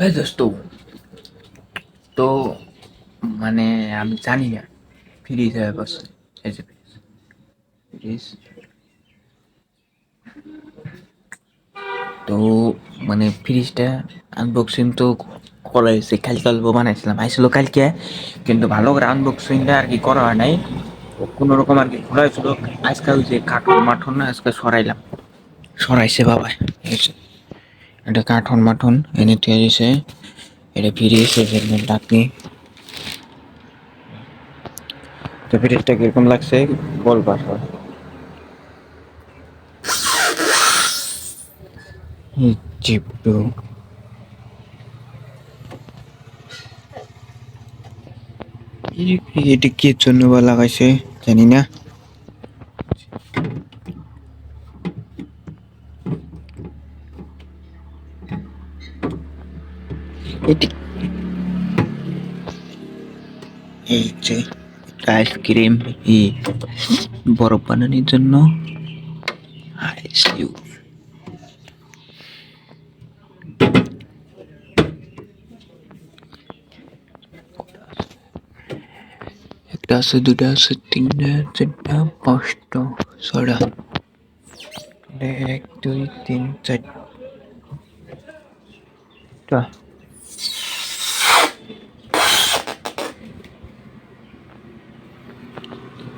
এই দোস্ত, তো মানে আমি জানি না ফ্রিজ ব্যাপার। এই যে ফ্রিজ, তো মানে ফ্রিজটা আনবক্সিং তো করা হয়েছে, কালকে অল্প বানাইছিলাম, আইছিল কালকে, কিন্তু ভালো করে আনবক্সিংটা আর কি করা হয় নাই। কোনো রকম আর কি খোলা হয়েছিল। আজকাল যে কাঠন মাঠন না, আজকে সরাইলাম, সরাইছে বাবা। এটা কাঠন মাঠন এনে তৈরি হয়েছে। এটা ফ্রিজ ডাকনি। তো ফ্রিজটা কিরকম লাগছে বলবা সবাই। চিপটু, এটা কি জন্য বা লাগাইছে জানি না। এটি এই যে আইসক্রিম, এই বরফ বানানোর জন্য আইসিউ। একটা আছে, দুটা আছে, তিনটা, চারটা, পাঁচটা, ছয়টা, এক দুই তিন চারটা।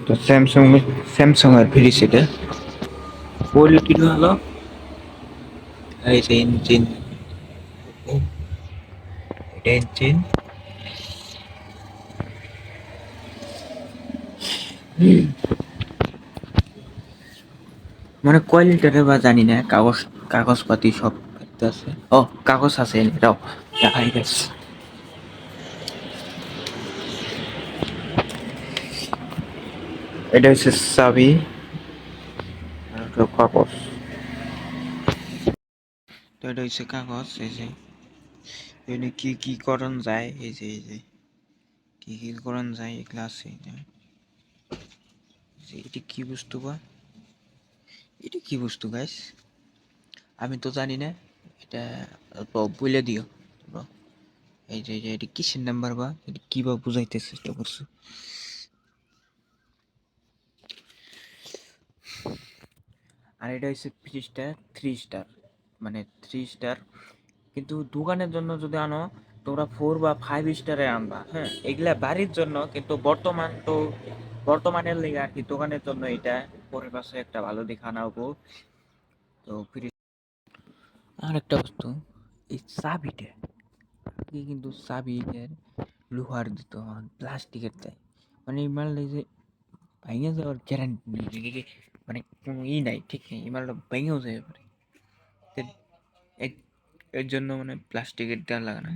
তো স্যামসাং, স্যামসাং এর ফ্রিজ এটা। কোয়ালিটি ভালো। এই যে ইঞ্জিন, এটা ইঞ্জিন। মানে কোয়ালিটিটা বা জানি না, কাগজপাতি সব আছে। ও, কাগজ আছে, এটাও দেখাই গেছে। এটা হচ্ছে চাবি আর হলো কাগজ। তো এটা হচ্ছে কাগজ। এই যে এখানে কি কি করণ যায়, এই যে কি কি করণ যায় এগুলা আছে। এটা কি বস্তু বা, এটা কি বস্তু গাইস, আমি তো জানি না। এটা অল্প বলে দিও তোমরা। এই যে এটা কিসের নাম্বার বা, এটা কি বা বুঝাইতে চেষ্টা করছো। আর এটা হচ্ছে ফ্রিজটা 3 স্টার, মানে 3 স্টার। কিন্তু দোকানের জন্য যদি আনো, তোমরা 4 বা 5 স্টারে আনবা। হ্যাঁ, এগুলা বাড়ির জন্য, কিন্তু বর্তমানের লেগে আর কি দোকানের জন্য এটা পরের পাশে একটা ভালো দেখে আনা হবো। তো ফ্রিজ আর একটা বস্তু, এই চাবিটা আগে কিন্তু চাবিটার লোহার দিত, প্লাস্টিকের দেয়। মানে এই মালটা যে ভেঙে যাওয়ার গ্যারান্টি নেই, মানে কোনো নাই, ঠিক নেই, এই মালটা ভেঙেও যায় পারে। এর এর জন্য মানে প্লাস্টিকের দেওয়া লাগে না।